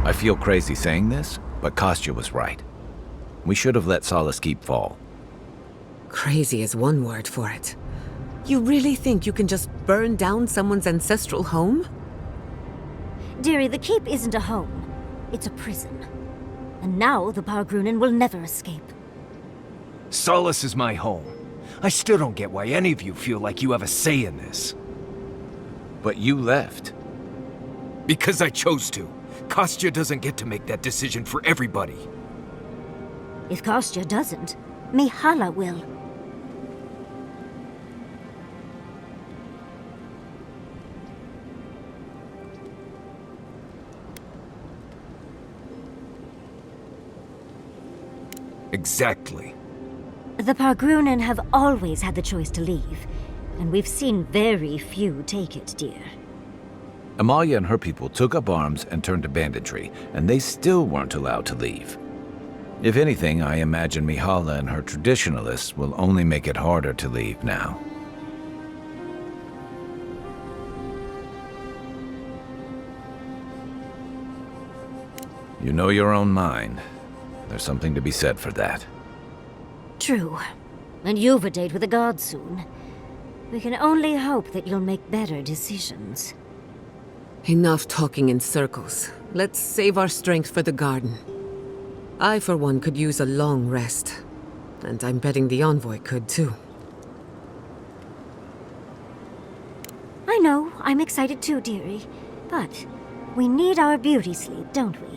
I feel crazy saying this, but Kostya was right. We should have let Solace Keep fall. Crazy is one word for it. You really think you can just burn down someone's ancestral home? Dearie, the Keep isn't a home. It's a prison. And now the Pargrunen will never escape. Solace is my home. I still don't get why any of you feel like you have a say in this. But you left. Because I chose to. Kostya doesn't get to make that decision for everybody. If Kostya doesn't, Mihala will. Exactly. The Pargrunen have always had the choice to leave, and we've seen very few take it, dear. Amalia and her people took up arms and turned to banditry, and they still weren't allowed to leave. If anything, I imagine Mihala and her traditionalists will only make it harder to leave now. You know your own mind. There's something to be said for that. True. And you've a date with the gods soon. We can only hope that you'll make better decisions. Enough talking in circles. Let's save our strength for the garden. I, for one, could use a long rest. And I'm betting the envoy could, too. I know, I'm excited too, dearie. But we need our beauty sleep, don't we?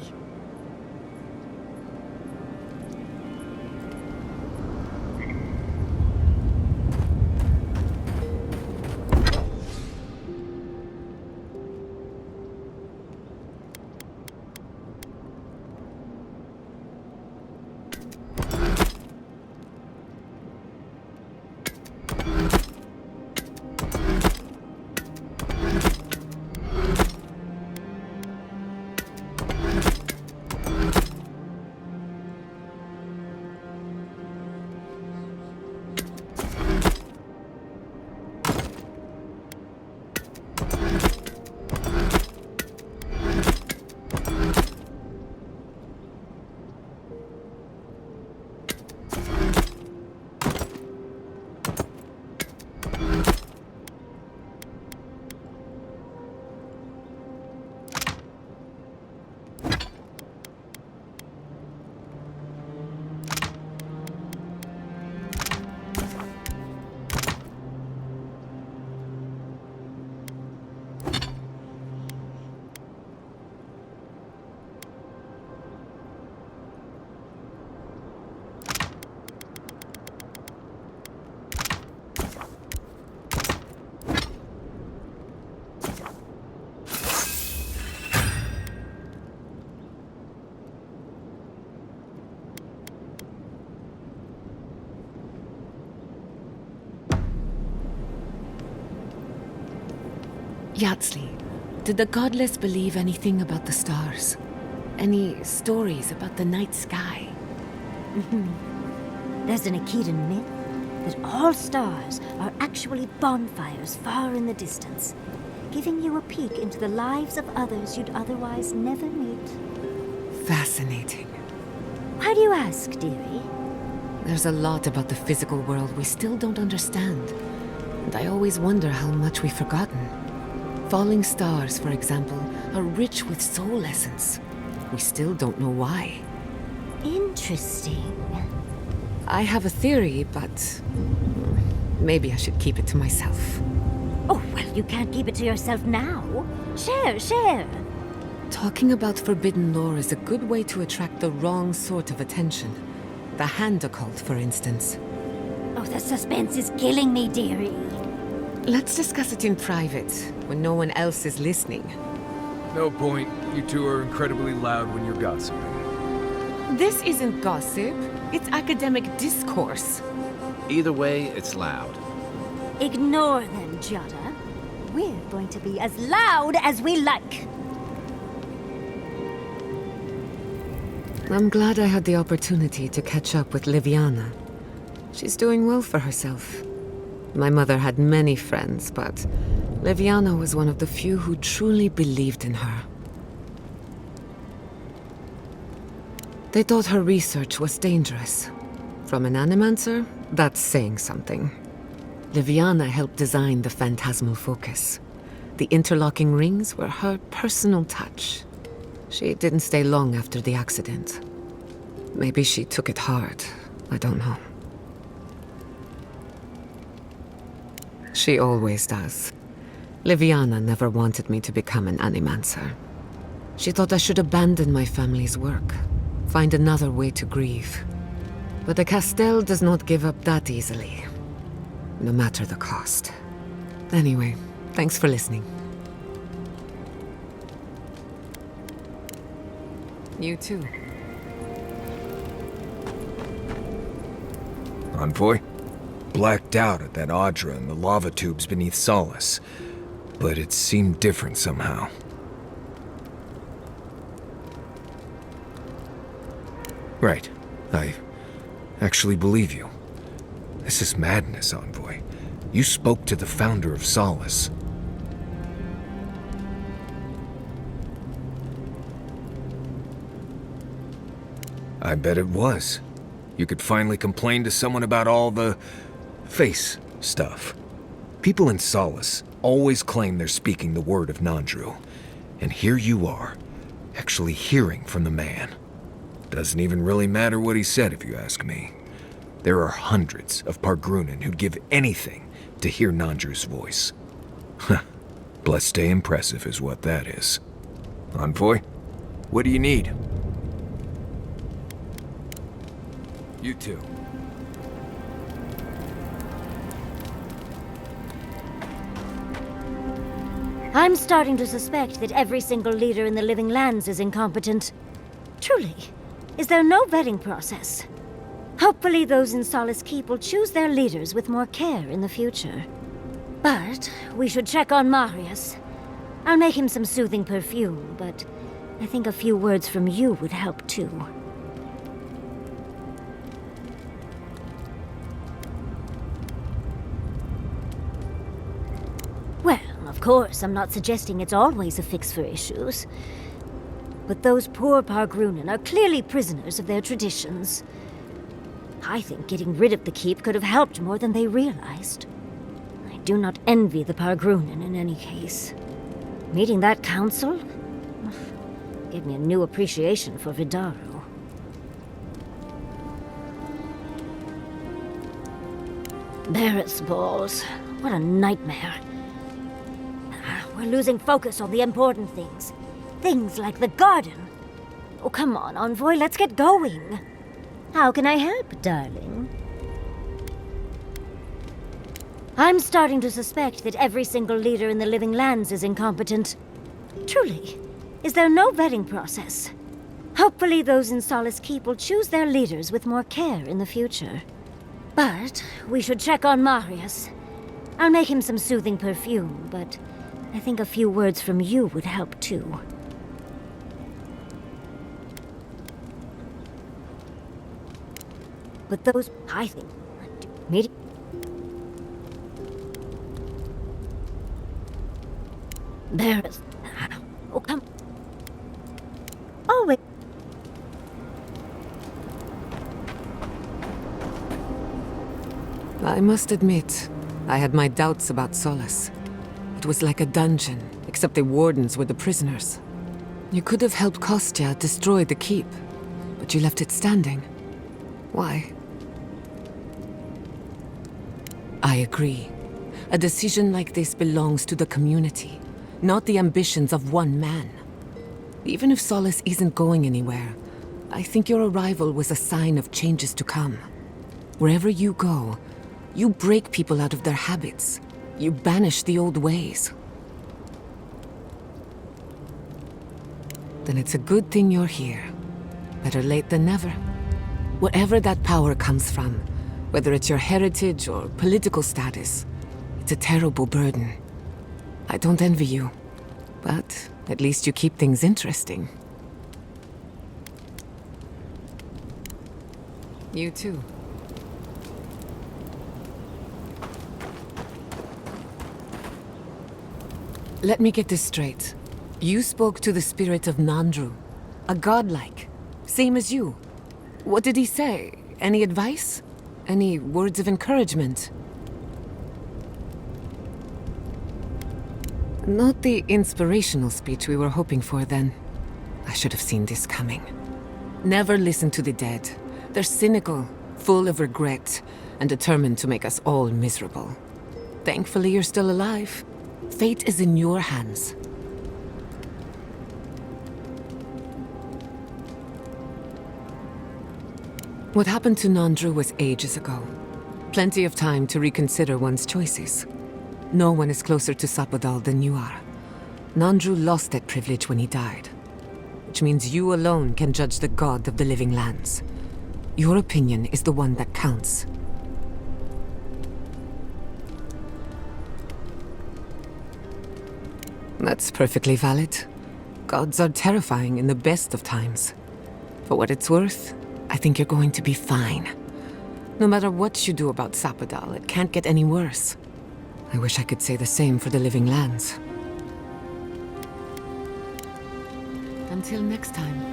Yatsli, did the godless believe anything about the stars? Any stories about the night sky? There's an Akedan myth that all stars are actually bonfires far in the distance, giving you a peek into the lives of others you'd otherwise never meet. Fascinating. Why do you ask, dearie? There's a lot about the physical world we still don't understand. And I always wonder how much we've forgotten. Falling stars, for example, are rich with soul essence. We still don't know why. Interesting. I have a theory, but maybe I should keep it to myself. Oh, well, you can't keep it to yourself now. Share. Talking about forbidden lore is a good way to attract the wrong sort of attention. The hand occult, for instance. Oh, the suspense is killing me, dearie. Let's discuss it in private, when no one else is listening. No point. You two are incredibly loud when you're gossiping. This isn't gossip. It's academic discourse. Either way, it's loud. Ignore them, Jada. We're going to be as loud as we like. I'm glad I had the opportunity to catch up with Liviana. She's doing well for herself. My mother had many friends, but Liviana was one of the few who truly believed in her. They thought her research was dangerous. From an animancer, that's saying something. Liviana helped design the phantasmal focus. The interlocking rings were her personal touch. She didn't stay long after the accident. Maybe she took it hard. I don't know. She always does. Liviana never wanted me to become an animancer. She thought I should abandon my family's work, find another way to grieve. But the Castel does not give up that easily, no matter the cost. Anyway, thanks for listening. You too. Envoy? Blacked out at that Audra and the lava tubes beneath Solace, but it seemed different somehow. Right. I actually believe you. This is madness, Envoy. You spoke to the founder of Solace. I bet it was. You could finally complain to someone about all the face stuff. People in Solace always claim they're speaking the word of Nandru. And here you are, actually hearing from the man. Doesn't even really matter what he said if you ask me. There are hundreds of Pargrunen who'd give anything to hear Nandru's voice. Huh. Blessed day impressive is what that is. Envoy, what do you need? You too. I'm starting to suspect that every single leader in the living lands is incompetent. Truly, is there no vetting process? Hopefully those in Solace Keep will choose their leaders with more care in the future. But we should check on Marius. I'll make him some soothing perfume, but I think a few words from you would help too. Well, of course, I'm not suggesting it's always a fix for issues. But those poor Pargrunen are clearly prisoners of their traditions. I think getting rid of the keep could have helped more than they realized. I do not envy the Pargrunen in any case. Meeting that council gave me a new appreciation for Vidaru. Barrett's balls. What a nightmare. We're losing focus on the important things. Things like the garden. Oh, come on, Envoy, let's get going. How can I help, darling? I'm starting to suspect that every single leader in the living lands is incompetent. Truly, is there no vetting process? Hopefully those in Solace Keep will choose their leaders with more care in the future. But we should check on Marius. I'll make him some soothing perfume, but I think a few words from you would help too. But those, I think, meeting. There is. Oh, come. Oh, wait. I must admit, I had my doubts about Solace. It was like a dungeon, except the wardens were the prisoners. You could have helped Kostya destroy the keep, but you left it standing. Why? I agree. A decision like this belongs to the community, not the ambitions of one man. Even if Solace isn't going anywhere, I think your arrival was a sign of changes to come. Wherever you go, you break people out of their habits. You banish the old ways. Then it's a good thing you're here. Better late than never. Wherever that power comes from, whether it's your heritage or political status, it's a terrible burden. I don't envy you, but at least you keep things interesting. You too. Let me get this straight. You spoke to the spirit of Nandru, a godlike, same as you. What did he say? Any advice? Any words of encouragement? Not the inspirational speech we were hoping for then. I should have seen this coming. Never listen to the dead. They're cynical, full of regret, and determined to make us all miserable. Thankfully, you're still alive. Fate is in your hands. What happened to Nandru was ages ago. Plenty of time to reconsider one's choices. No one is closer to Sapadal than you are. Nandru lost that privilege when he died, which means you alone can judge the god of the living lands. Your opinion is the one that counts. That's perfectly valid. Gods are terrifying in the best of times. For what it's worth, I think you're going to be fine. No matter what you do about Sapadal, it can't get any worse. I wish I could say the same for the living lands. Until next time.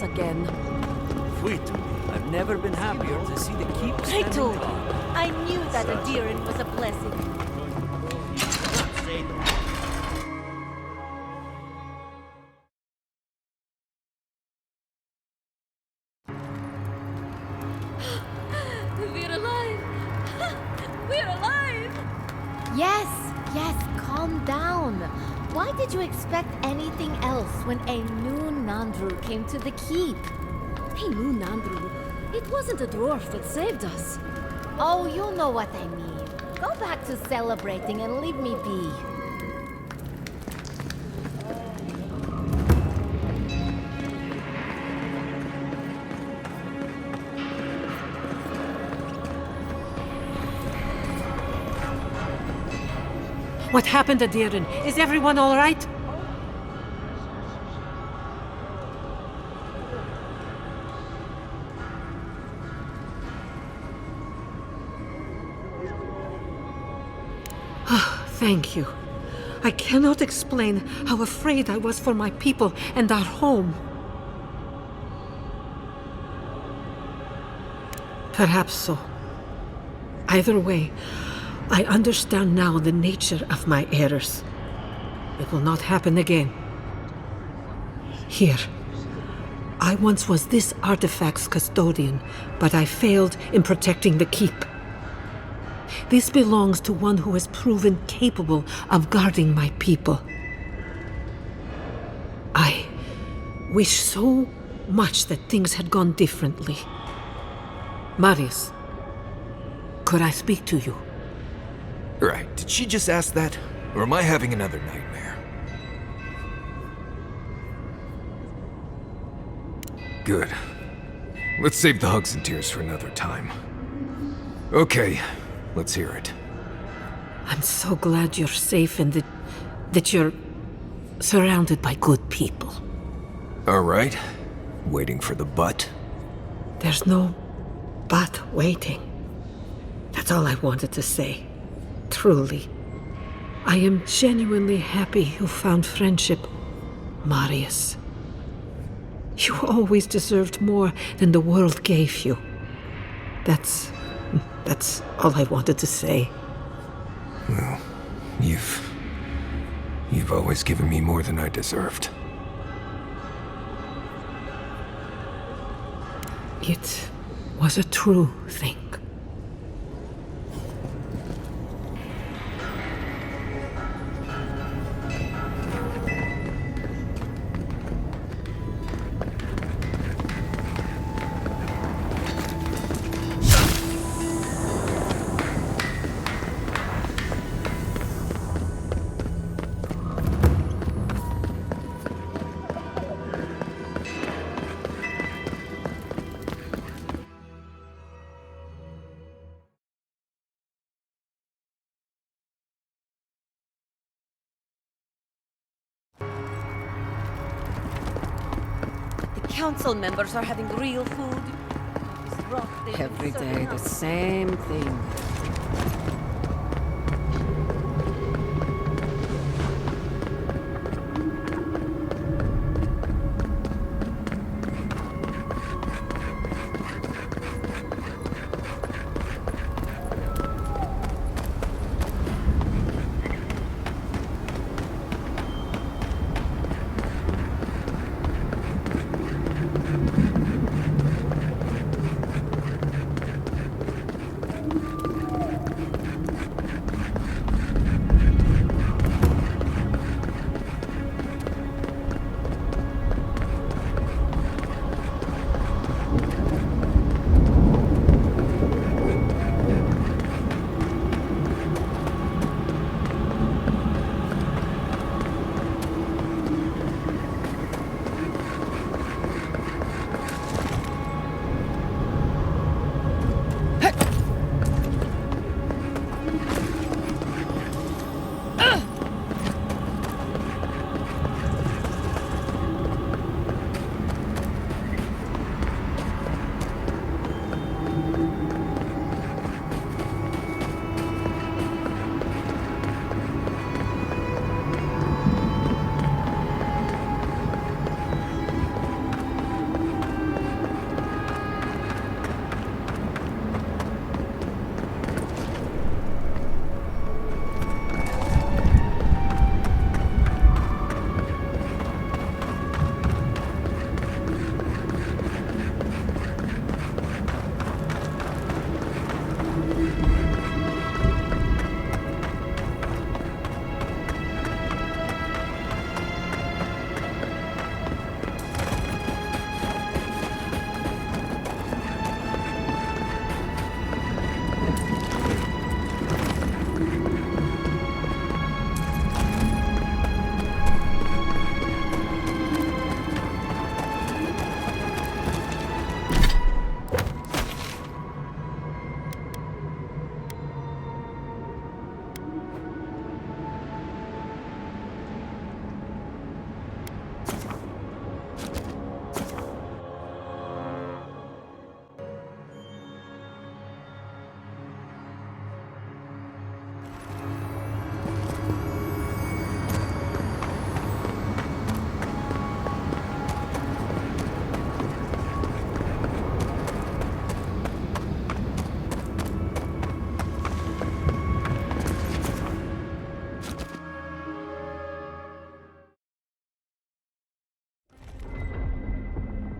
Again. I've never been happier to see the keep standing Kato! tall. I knew that Adiran was a blessing. We're alive! We're alive! Yes, calm down. Why did you expect anything else when a new Nandru came to the keep? Hey, new Nandru. It wasn't a dwarf that saved us. Oh, you know what I mean. Go back to celebrating and leave me be. What happened, Adiran? Is everyone all right? Thank you. I cannot explain how afraid I was for my people and our home. Perhaps so. Either way, I understand now the nature of my errors. It will not happen again. Here. I once was this artifact's custodian, but I failed in protecting the keep. This belongs to one who has proven capable of guarding my people. I wish so much that things had gone differently. Marius, could I speak to you? Right, did she just ask that? Or am I having another nightmare? Good. Let's save the hugs and tears for another time. Okay, let's hear it. I'm so glad you're safe and that you're surrounded by good people. All right. Waiting for the but? There's no but waiting. That's all I wanted to say. Truly. I am genuinely happy you found friendship, Marius. You always deserved more than the world gave you. That's That's all I wanted to say. Well, you've always given me more than I deserved. It was a true thing. Council members are having real food. Every day, the same thing.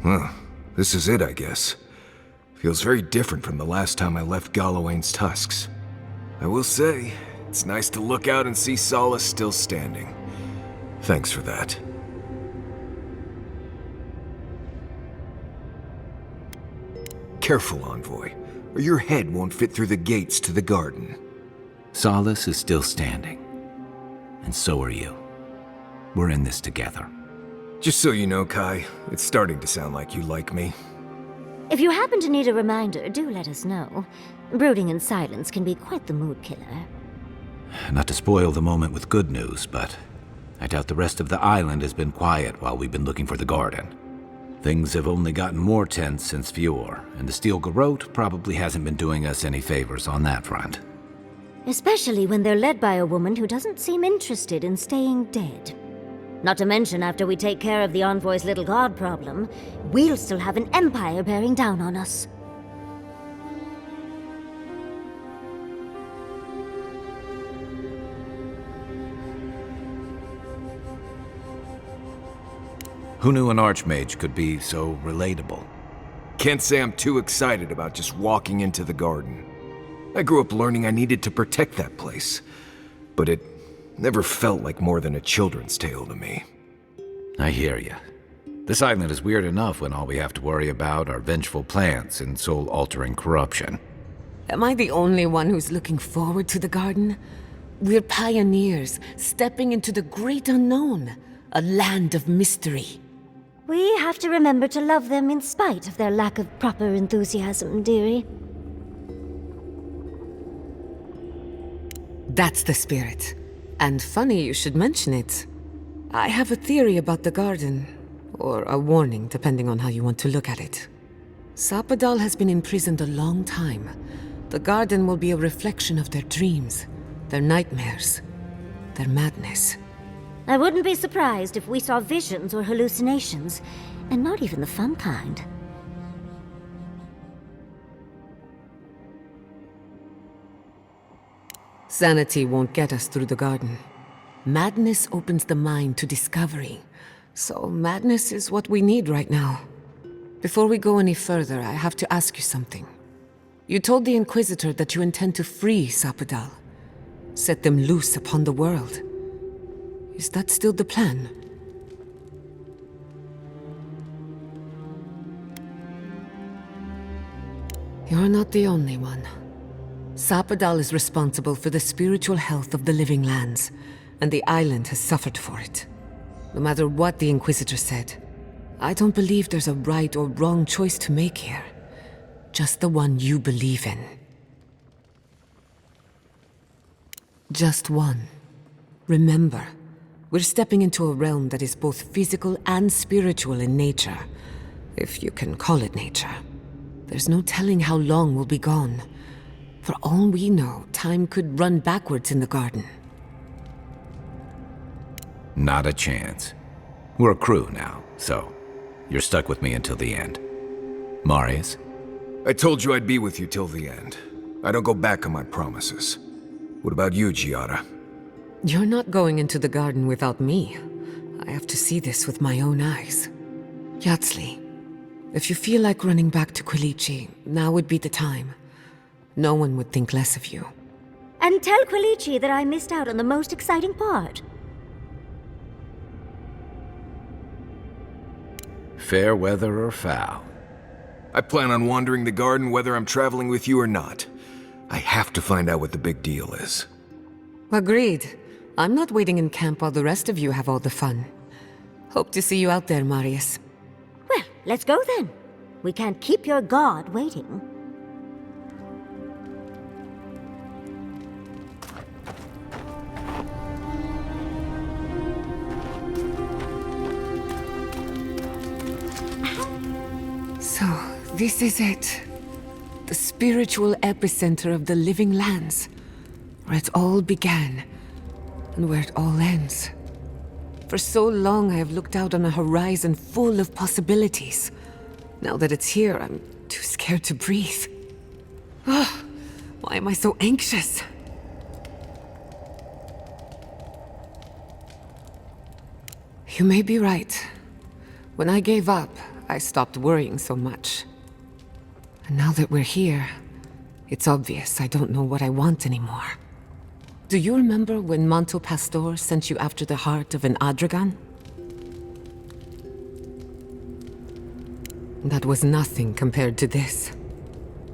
Well, this is it, I guess. Feels very different from the last time I left Gallowayne's tusks. I will say, it's nice to look out and see Solace still standing. Thanks for that. Careful, Envoy, or your head won't fit through the gates to the garden. Solace is still standing. And so are you. We're in this together. Just so you know, Kai, it's starting to sound like you like me. If you happen to need a reminder, do let us know. Brooding in silence can be quite the mood killer. Not to spoil the moment with good news, but I doubt the rest of the island has been quiet while we've been looking for the garden. Things have only gotten more tense since Fior, and the Steel Garrote probably hasn't been doing us any favors on that front. Especially when they're led by a woman who doesn't seem interested in staying dead. Not to mention, after we take care of the Envoy's little god problem, we'll still have an empire bearing down on us. Who knew an archmage could be so relatable? Can't say I'm too excited about just walking into the garden. I grew up learning I needed to protect that place, but it never felt like more than a children's tale to me. I hear ya. This island is weird enough when all we have to worry about are vengeful plans and soul-altering corruption. Am I the only one who's looking forward to the garden? We're pioneers, stepping into the great unknown, a land of mystery. We have to remember to love them in spite of their lack of proper enthusiasm, dearie. That's the spirit. And funny you should mention it. I have a theory about the garden, or a warning, depending on how you want to look at it. Sapadal has been imprisoned a long time. The garden will be a reflection of their dreams, their nightmares, their madness. I wouldn't be surprised if we saw visions or hallucinations, and not even the fun kind. Sanity won't get us through the garden. Madness opens the mind to discovery. So madness is what we need right now. Before we go any further, I have to ask you something. You told the Inquisitor that you intend to free Sapadal, set them loose upon the world. Is that still the plan? You're not the only one. Sapadal is responsible for the spiritual health of the living lands, and the island has suffered for it. No matter what the Inquisitor said, I don't believe there's a right or wrong choice to make here. Just the one you believe in. Just one. Remember, we're stepping into a realm that is both physical and spiritual in nature, if you can call it nature. There's no telling how long we'll be gone. For all we know, time could run backwards in the garden. Not a chance. We're a crew now, so you're stuck with me until the end. Marius? I told you I'd be with you till the end. I don't go back on my promises. What about you, Giada? You're not going into the garden without me. I have to see this with my own eyes. Yatsli, if you feel like running back to Quilici, now would be the time. No one would think less of you. And tell Quilici that I missed out on the most exciting part. Fair weather or foul? I plan on wandering the garden whether I'm traveling with you or not. I have to find out what the big deal is. Agreed. I'm not waiting in camp while the rest of you have all the fun. Hope to see you out there, Marius. Well, let's go then. We can't keep your god waiting. So, this is it. The spiritual epicenter of the living lands. Where it all began, and where it all ends. For so long I have looked out on a horizon full of possibilities. Now that it's here, I'm too scared to breathe. Oh, why am I so anxious? You may be right. When I gave up, I stopped worrying so much. And now that we're here, it's obvious I don't know what I want anymore. Do you remember when Manto Pastor sent you after the heart of an Adragan? That was nothing compared to this.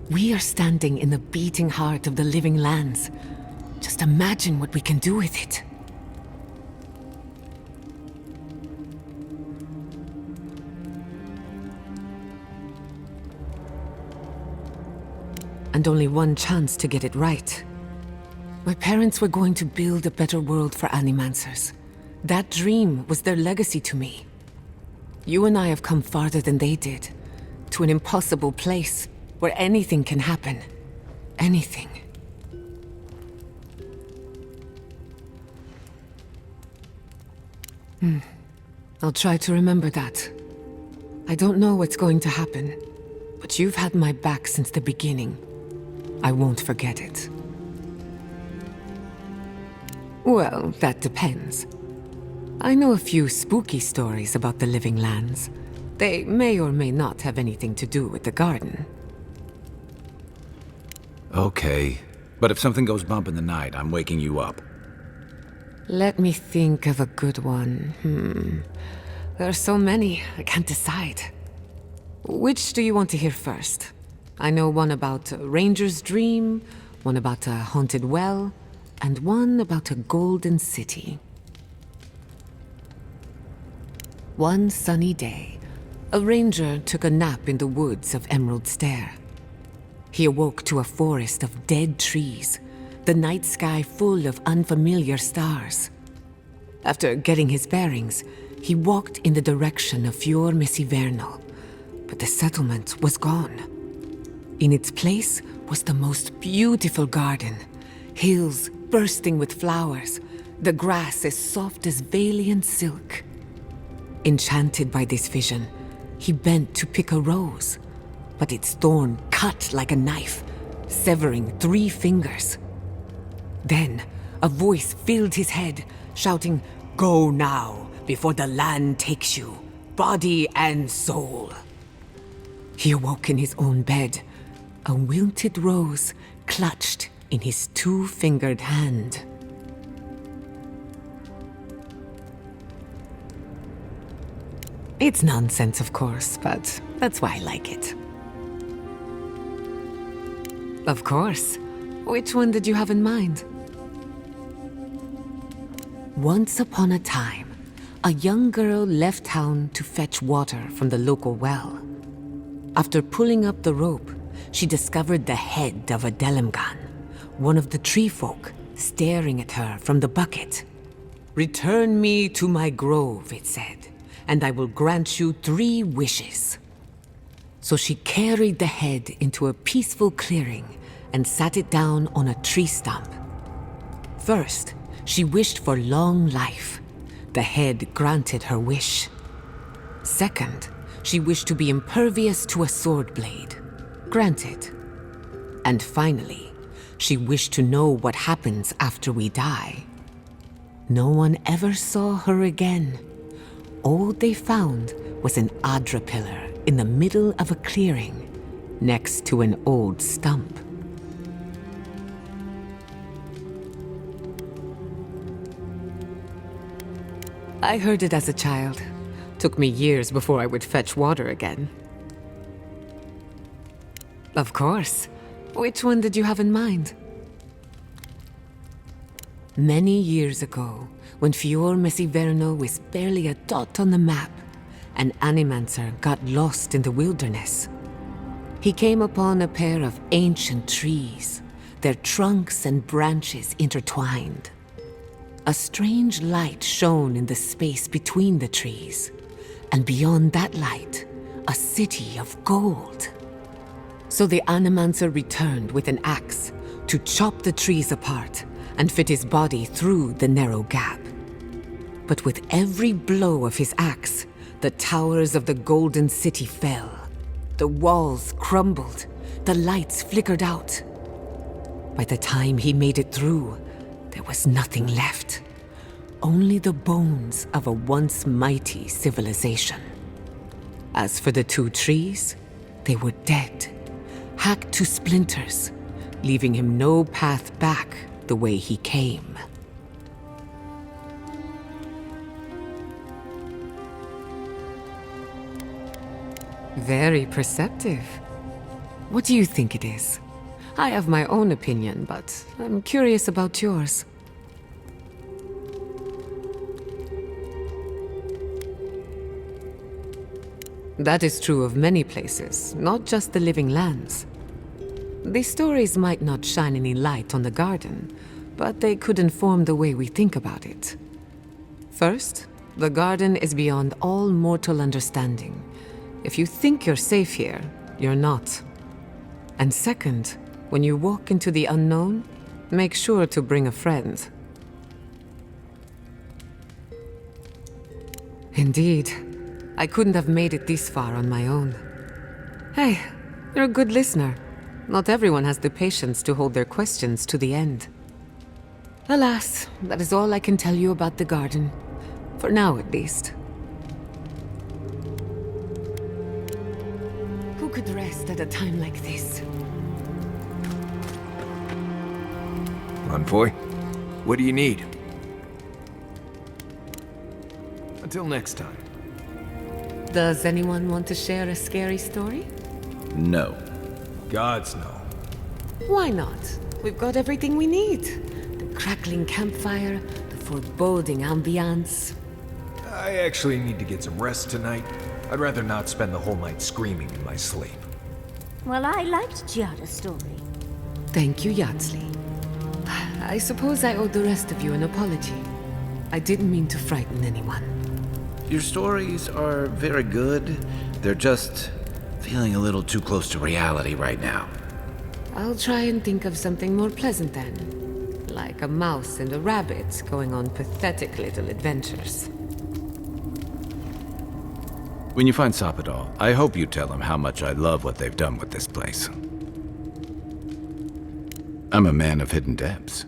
We are standing in the beating heart of the living lands. Just imagine what we can do with it. And only one chance to get it right. My parents were going to build a better world for Animancers. That dream was their legacy to me. You and I have come farther than they did, to an impossible place where anything can happen. Anything. I'll try to remember that. I don't know what's going to happen, but you've had my back since the beginning. I won't forget it. Well, that depends. I know a few spooky stories about the living lands. They may or may not have anything to do with the garden. Okay, but if something goes bump in the night, I'm waking you up. Let me think of a good one. There are so many, I can't decide. Which do you want to hear first? I know one about a ranger's dream, one about a haunted well, and one about a golden city. One sunny day, a ranger took a nap in the woods of Emerald Stair. He awoke to a forest of dead trees, the night sky full of unfamiliar stars. After getting his bearings, he walked in the direction of Fior Messiverno, but the settlement was gone. In its place was the most beautiful garden, hills bursting with flowers, the grass as soft as Valiant silk. Enchanted by this vision, he bent to pick a rose, but its thorn cut like a knife, severing 3 fingers. Then, a voice filled his head, shouting, "Go now, before the land takes you, body and soul." He awoke in his own bed, a wilted rose clutched in his 2-fingered hand. It's nonsense, of course, but that's why I like it. Of course. Which one did you have in mind? Once upon a time, a young girl left town to fetch water from the local well. After pulling up the rope, she discovered the head of a Delimgan, one of the tree folk, staring at her from the bucket. "Return me to my grove," it said, "and I will grant you 3 wishes." So she carried the head into a peaceful clearing and sat it down on a tree stump. First, she wished for long life. The head granted her wish. Second, she wished to be impervious to a sword blade. Granted. And finally, she wished to know what happens after we die. No one ever saw her again. All they found was an Adra pillar in the middle of a clearing, next to an old stump. I heard it as a child. Took me years before I would fetch water again. Of course. Which one did you have in mind? Many years ago, when Fior Messiverno was barely a dot on the map, an animancer got lost in the wilderness. He came upon a pair of ancient trees, their trunks and branches intertwined. A strange light shone in the space between the trees, and beyond that light, a city of gold. So the animancer returned with an axe to chop the trees apart and fit his body through the narrow gap. But with every blow of his axe, the towers of the golden city fell. The walls crumbled, the lights flickered out. By the time he made it through, there was nothing left. Only the bones of a once mighty civilization. As for the 2 trees, they were dead, hacked to splinters, leaving him no path back the way he came. Very perceptive. What do you think it is? I have my own opinion, but I'm curious about yours. That is true of many places, not just the living lands. These stories might not shine any light on the garden, but they could inform the way we think about it. First, the garden is beyond all mortal understanding. If you think you're safe here, you're not. And second, when you walk into the unknown, make sure to bring a friend. Indeed. I couldn't have made it this far on my own. Hey, you're a good listener. Not everyone has the patience to hold their questions to the end. Alas, that is all I can tell you about the garden. For now, at least. Who could rest at a time like this? Envoy, what do you need? Until next time. Does anyone want to share a scary story? No. Gods no. Why not? We've got everything we need. The crackling campfire, the foreboding ambiance. I actually need to get some rest tonight. I'd rather not spend the whole night screaming in my sleep. Well, I liked Giada's story. Thank you, Yardsley. I suppose I owe the rest of you an apology. I didn't mean to frighten anyone. Your stories are very good. They're just feeling a little too close to reality right now. I'll try and think of something more pleasant then. Like a mouse and a rabbit going on pathetic little adventures. When you find Sapadal, I hope you tell him how much I love what they've done with this place. I'm a man of hidden depths.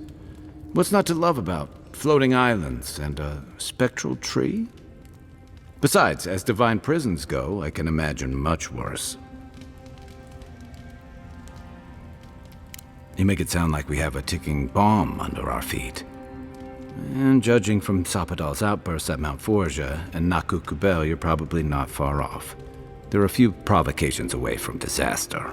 What's not to love about floating islands and a spectral tree? Besides, as divine prisons go, I can imagine much worse. You make it sound like we have a ticking bomb under our feet. And judging from Sapadal's outbursts at Mount Forja and Nakukubel, you're probably not far off. There are a few provocations away from disaster.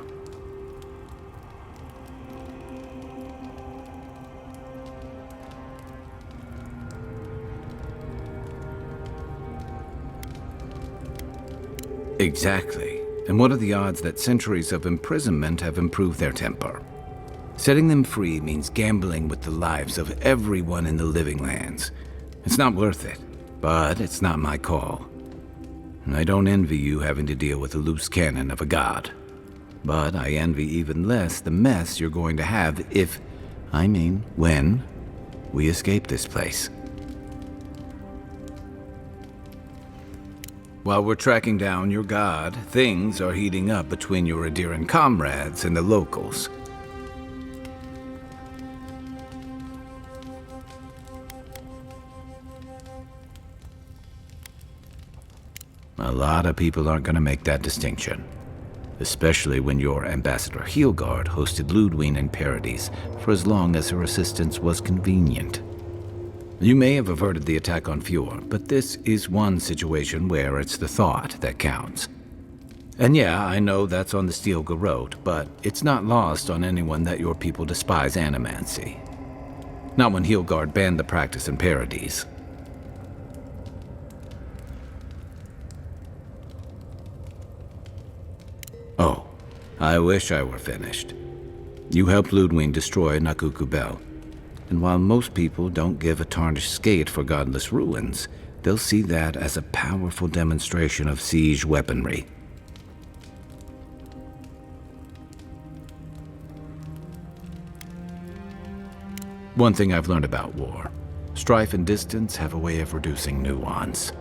Exactly. And what are the odds that centuries of imprisonment have improved their temper? Setting them free means gambling with the lives of everyone in the living lands. It's not worth it, but it's not my call. And I don't envy you having to deal with the loose cannon of a god. But I envy even less the mess you're going to have when, we escape this place. While we're tracking down your god, things are heating up between your Adiran comrades and the locals. A lot of people aren't going to make that distinction, especially when your Ambassador Heelguard hosted Ludwine in Paradis for as long as her assistance was convenient. You may have averted the attack on Fjord, but this is one situation where it's the thought that counts. And yeah, I know that's on the Steel Garrote, but it's not lost on anyone that your people despise animancy. Not when Heelguard banned the practice in Paradis. Oh, I wish I were finished. You helped Ludwine destroy Nakukubel. And while most people don't give a tarnished skate for godless ruins, they'll see that as a powerful demonstration of siege weaponry. One thing I've learned about war: strife and distance have a way of reducing nuance.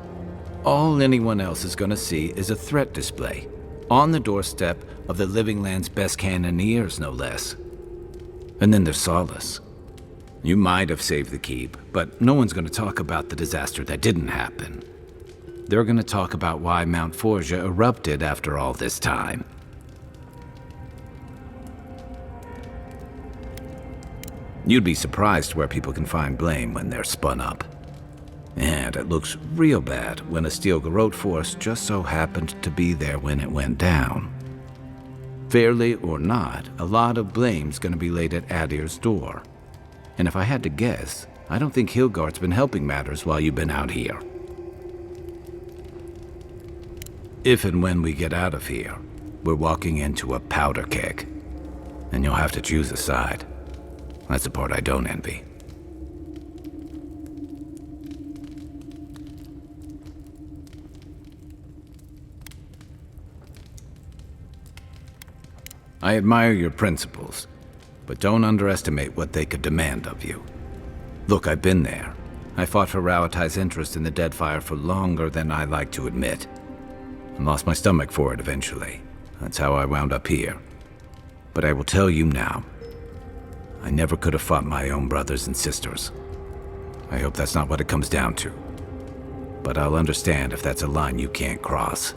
All anyone else is going to see is a threat display, on the doorstep of the Living Land's best cannoneers, no less. And then there's Solace. You might have saved the keep, but no one's going to talk about the disaster that didn't happen. They're going to talk about why Mount Forja erupted after all this time. You'd be surprised where people can find blame when they're spun up. And it looks real bad when a Steel Garrote force just so happened to be there when it went down. Fairly or not, a lot of blame's going to be laid at Adir's door. And if I had to guess, I don't think Heelguard's been helping matters while you've been out here. If and when we get out of here, we're walking into a powder keg. And you'll have to choose a side. That's the part I don't envy. I admire your principles, but don't underestimate what they could demand of you. Look, I've been there. I fought for Rauatai's interest in the Deadfire for longer than I like to admit. And lost my stomach for it eventually. That's how I wound up here. But I will tell you now, I never could have fought my own brothers and sisters. I hope that's not what it comes down to. but I'll understand if that's a line you can't cross.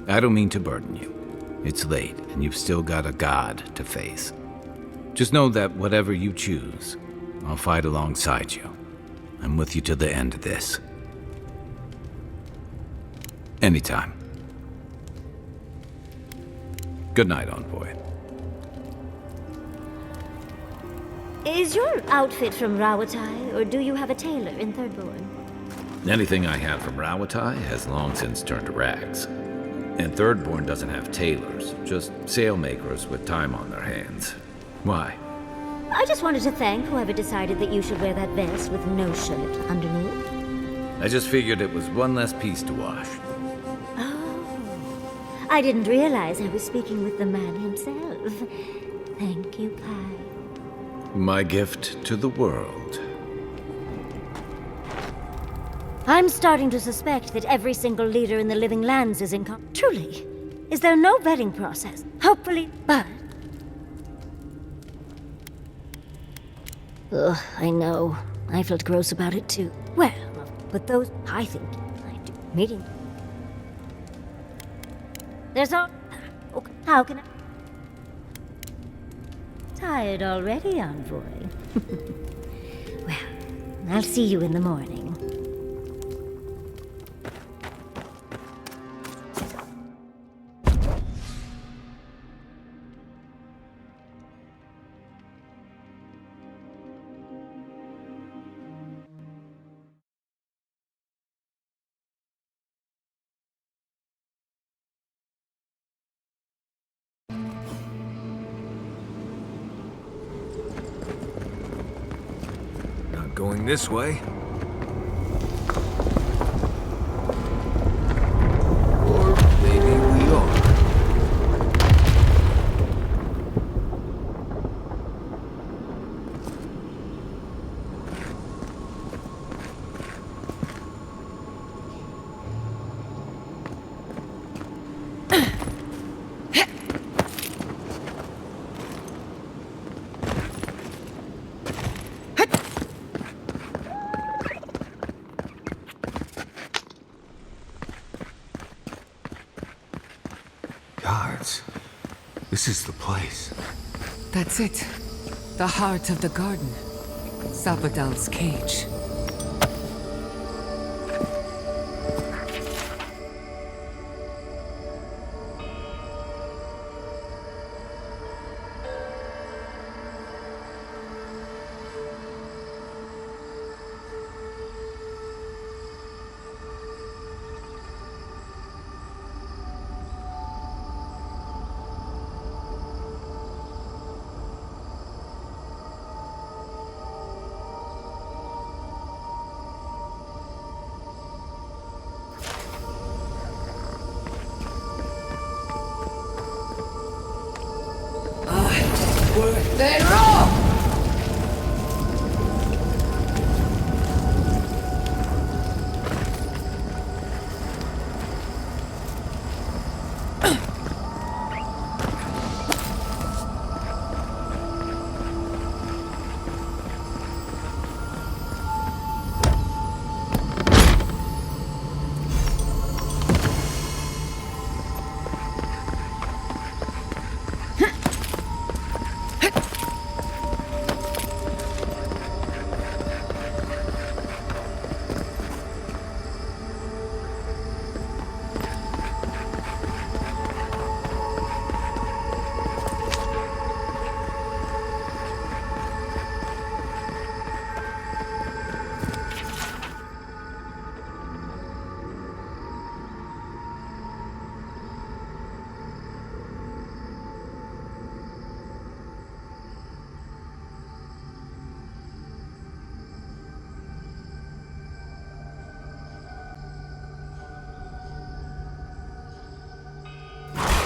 I don't mean to burden you. It's late, and you've still got a god to face. Just know that whatever you choose, I'll fight alongside you. I'm with you to the end of this. Anytime. Good night, Envoy. Is your outfit from Rawatai, or do you have a tailor in Thirdborn? Anything I have from Rawatai has long since turned to rags. And Thirdborn doesn't have tailors, just sailmakers with time on their hands. Why? I just wanted to thank whoever decided that you should wear that vest with no shirt underneath. I just figured it was one less piece to wash. Oh, I didn't realize I was speaking with the man himself. Thank you, Kai. My gift to the world. I'm starting to suspect that every single leader in the living lands is Truly, is there no vetting process? Hopefully, but... Ugh, I know. I felt gross about it too. Well, but those... I think I do. Meeting... There's all... Okay, how can I... Tired already, Envoy? Well, I'll see you in the morning. Not going this way. Or maybe we are. Gods, this is the place. That's it. The heart of the garden. Sabadell's cage.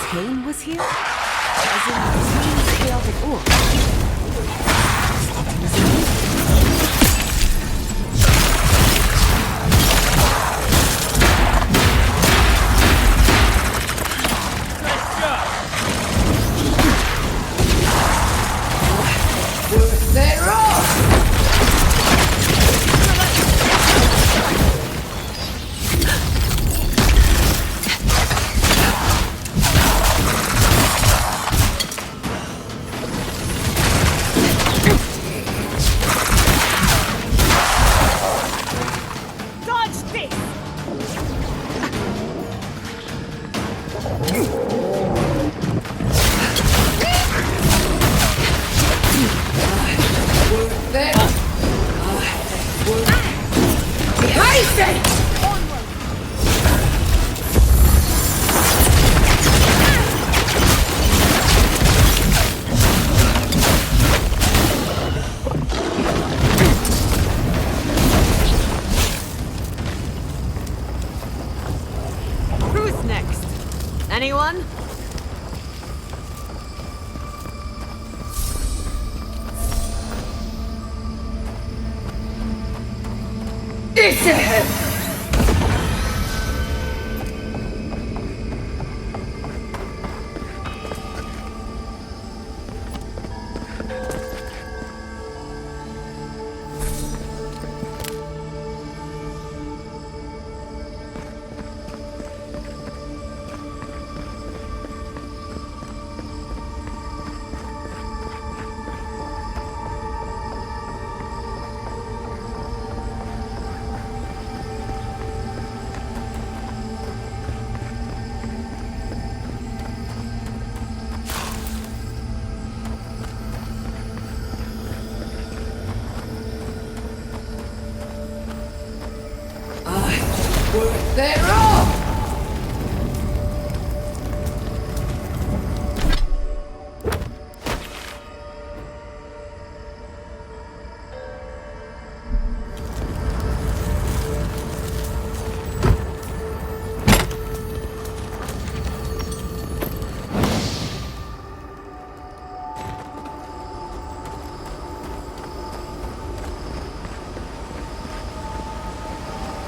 Kane was here? As in the chaotic orc.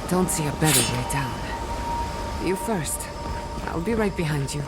Don't see a better way down. You first. I'll be right behind you.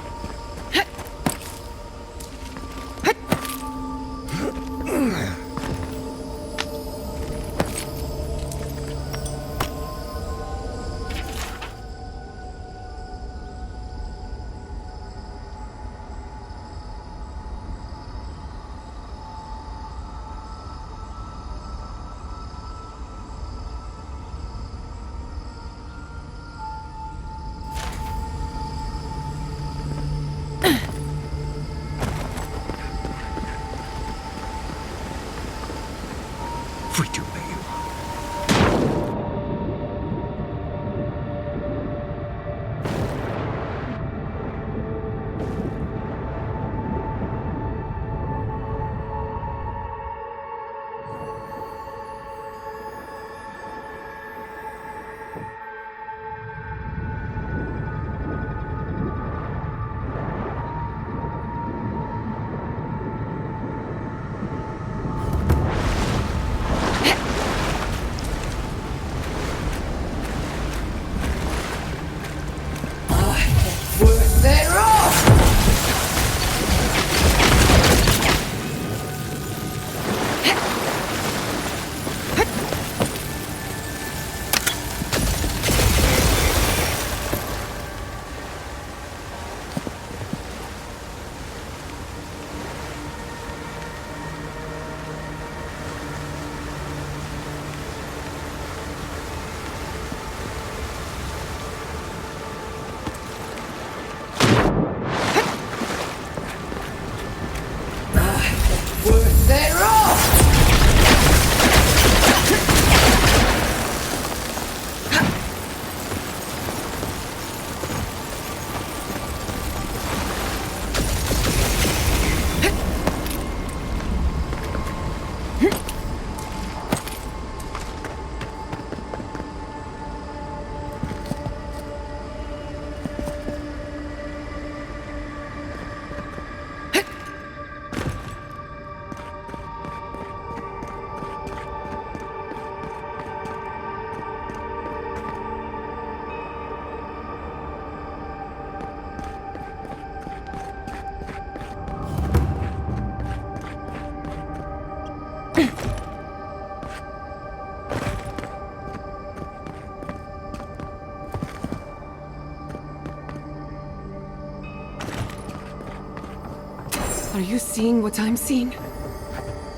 Are you seeing what I'm seeing?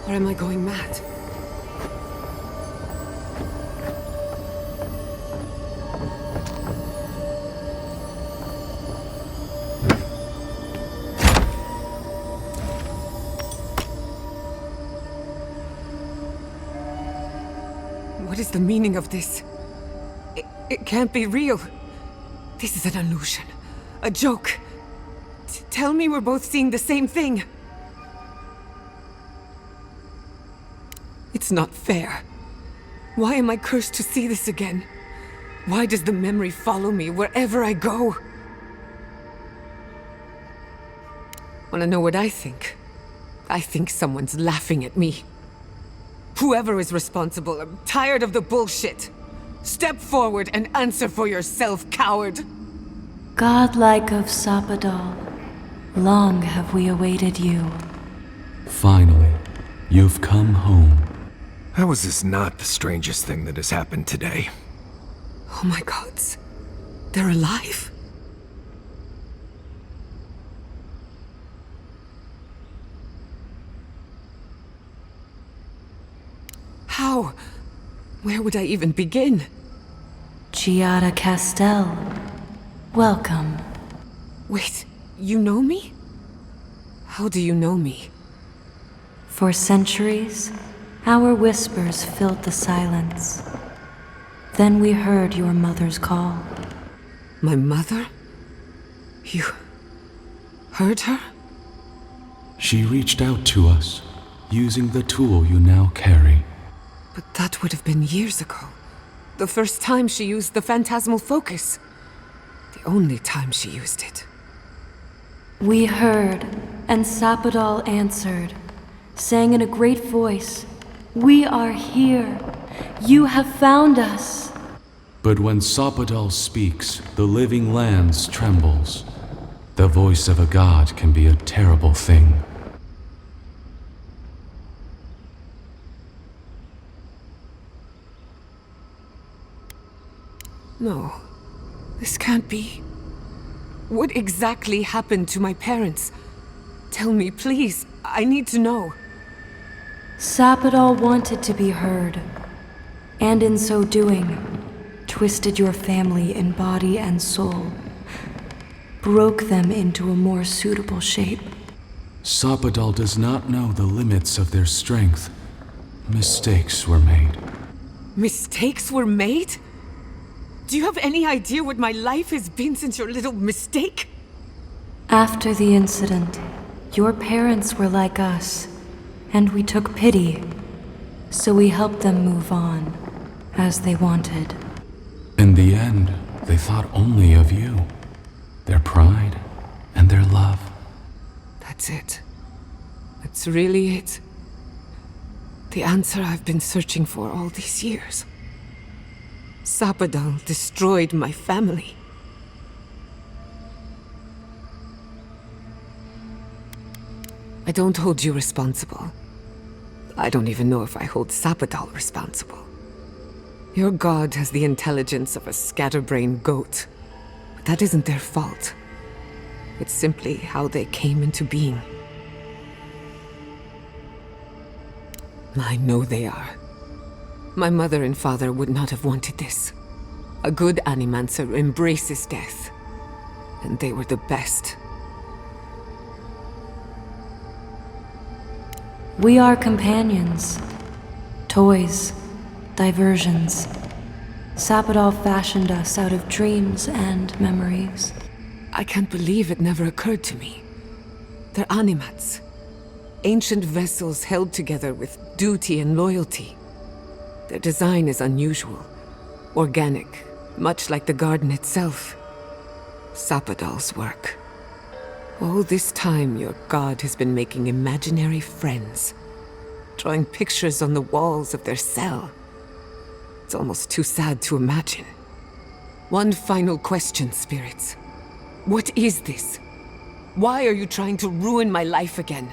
Or am I going mad? What is the meaning of this? It can't be real. This is an illusion. A joke. Tell me we're both seeing the same thing. It's not fair. Why am I cursed to see this again? Why does the memory follow me wherever I go? Wanna know what I think? I think someone's laughing at me. Whoever is responsible, I'm tired of the bullshit. Step forward and answer for yourself, coward! Godlike of Sapadal, long have we awaited you. Finally, you've come home. How is this not the strangest thing that has happened today? Oh my gods. They're alive? How? Where would I even begin? Giada Castel, welcome. Wait, you know me? How do you know me? For centuries, our whispers filled the silence. Then we heard your mother's call. My mother? You heard her? She reached out to us, using the tool you now carry. But that would have been years ago. The first time she used the phantasmal focus. The only time she used it. We heard, and Sapadal answered, saying in a great voice, "We are here. You have found us." But when Sapadal speaks, the living lands trembles. The voice of a god can be a terrible thing. No, this can't be. What exactly happened to my parents? Tell me, please. I need to know. Sapadal wanted to be heard, and in so doing, twisted your family in body and soul, broke them into a more suitable shape. Sapadal does not know the limits of their strength. Mistakes were made. Mistakes were made? Do you have any idea what my life has been since your little mistake? After the incident, your parents were like us, and we took pity, so we helped them move on, as they wanted. In the end, they thought only of you, their pride, and their love. That's it. That's really it. The answer I've been searching for all these years. Sapadal destroyed my family. I don't hold you responsible. I don't even know if I hold Sapadal responsible. Your god has the intelligence of a scatterbrained goat, but that isn't their fault. It's simply how they came into being. I know they are. My mother and father would not have wanted this. A good animancer embraces death, and they were the best. We are companions, toys, diversions. Sapadal fashioned us out of dreams and memories. I can't believe it never occurred to me. They're animats. Ancient vessels held together with duty and loyalty. Their design is unusual, organic, much like the garden itself. Sapadal's work. All this time, your god has been making imaginary friends, drawing pictures on the walls of their cell. It's almost too sad to imagine. One final question, spirits. What is this? Why are you trying to ruin my life again?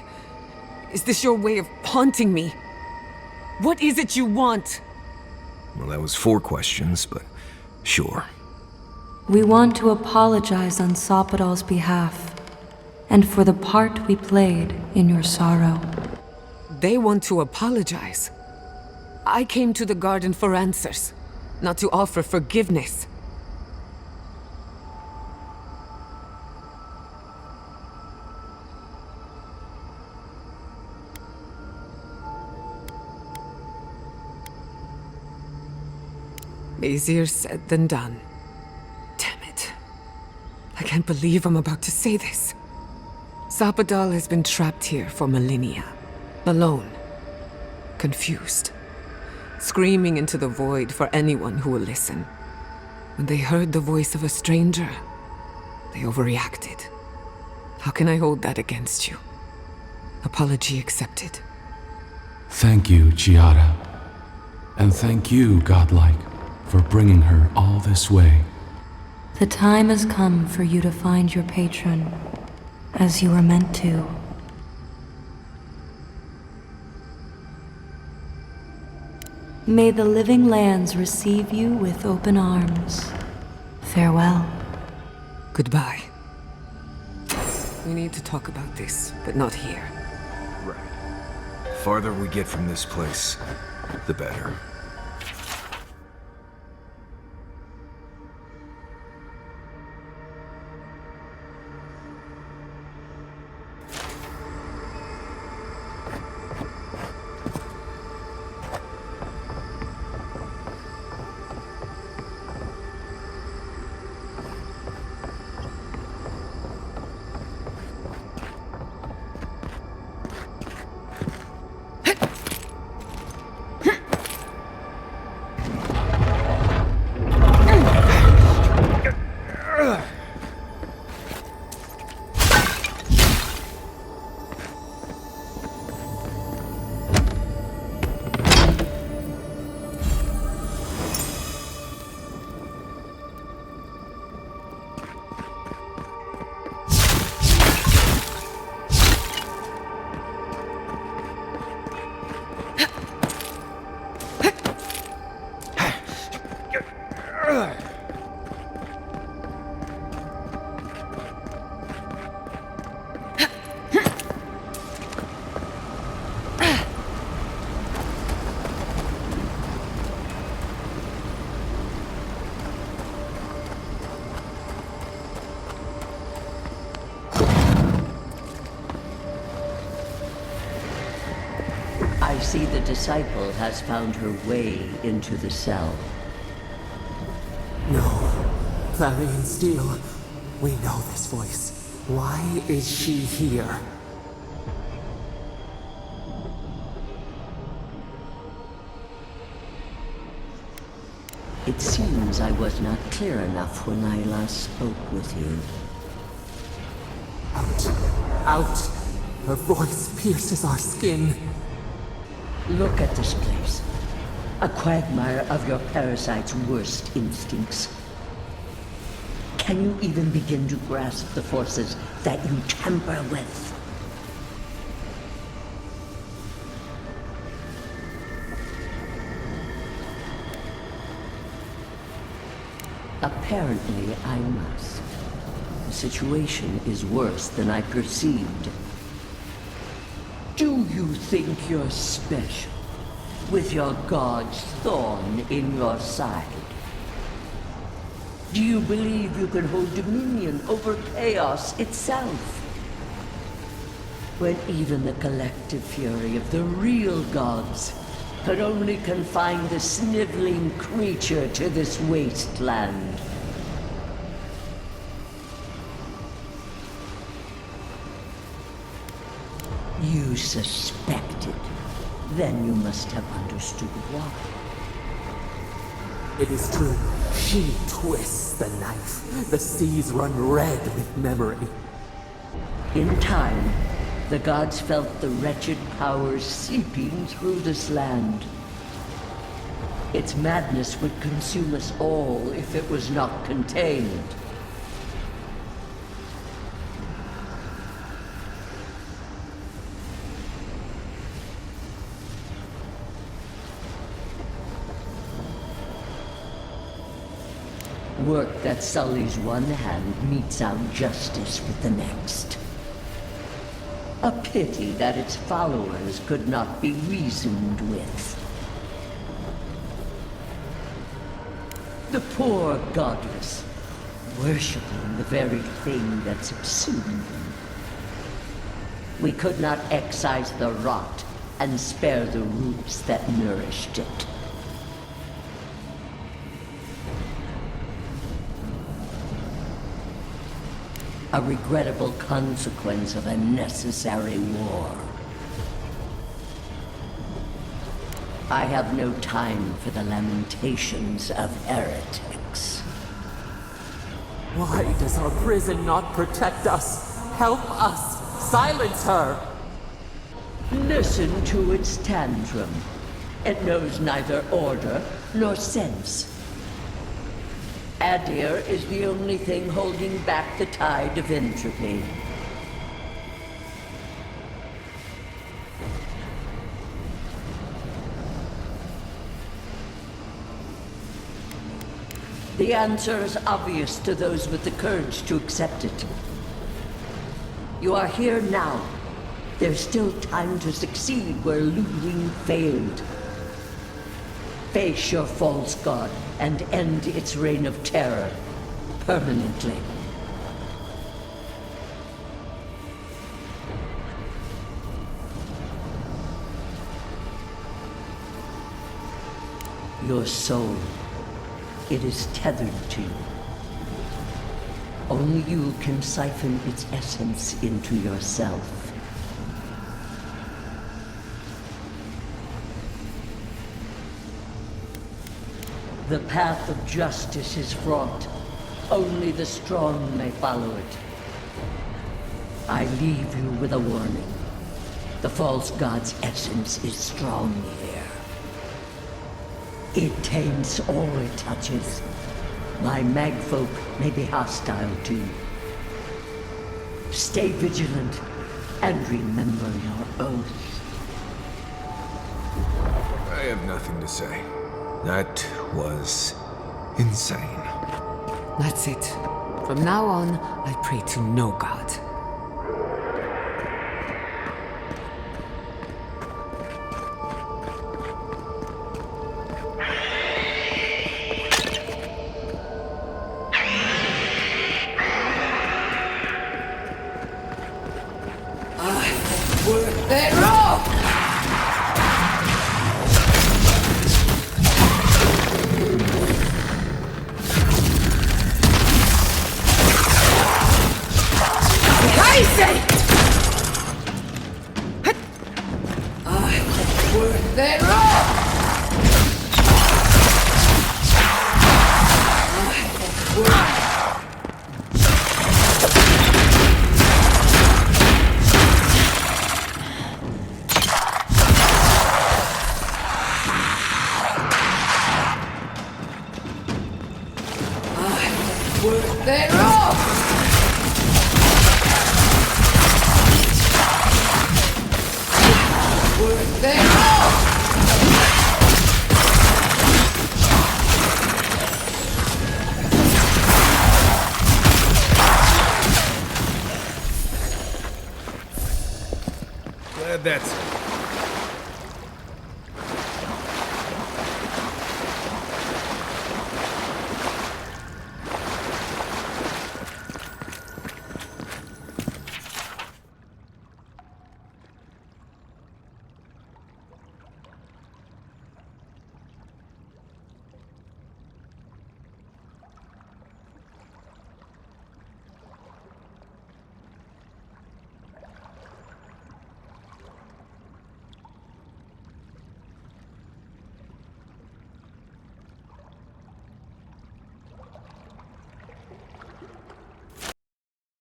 Is this your way of haunting me? What is it you want? Well, that was 4 questions, but sure. We want to apologize on Sapadal's behalf, and for the part we played in your sorrow. They want to apologize. I came to the garden for answers, not to offer forgiveness. Easier said than done. Damn it. I can't believe I'm about to say this. Sapadal has been trapped here for millennia. Alone. Confused. Screaming into the void for anyone who will listen. When they heard the voice of a stranger, they overreacted. How can I hold that against you? Apology accepted. Thank you, Giada. And thank you, Godlike, for bringing her all this way. The time has come for you to find your patron, as you were meant to. May the living lands receive you with open arms. Farewell. Goodbye. We need to talk about this, but not here. Right. The farther we get from this place, the better. I see the disciple has found her way into the cell. No. Clarion Steel. We know this voice. Why is she here? It seems I was not clear enough when I last spoke with you. Out. Out. Her voice pierces our skin. Look at this place. A quagmire of your parasite's worst instincts. Can you even begin to grasp the forces that you tamper with? Apparently, I must. The situation is worse than I perceived. Do you think you're special, with your god's thorn in your side? Do you believe you can hold dominion over chaos itself? When even the collective fury of the real gods could only confine the sniveling creature to this wasteland. You suspected. Then you must have understood why. It is true. She twists the knife. The seas run red with memory. In time, the gods felt the wretched powers seeping through this land. Its madness would consume us all if it was not contained. Work that sullies one hand meets out justice with the next. A pity that its followers could not be reasoned with. The poor godless, worshipping the very thing that subsumed them. We could not excise the rot and spare the roots that nourished it. A regrettable consequence of a necessary war. I have no time for the lamentations of heretics. Why does our prison not protect us? Help us! Silence her! Listen to its tantrum. It knows neither order nor sense. Adir is the only thing holding back the tide of entropy. The answer is obvious to those with the courage to accept it. You are here now. There's still time to succeed where Ludwig failed. Face your false god and end its reign of terror permanently. Your soul, it is tethered to you. Only you can siphon its essence into yourself. The path of justice is fraught. Only the strong may follow it. I leave you with a warning. The false god's essence is strong here. It taints all it touches. My magfolk may be hostile to you. Stay vigilant and remember your oath. I have nothing to say. That was insane. That's it. From now on, I pray to no god. Glad that's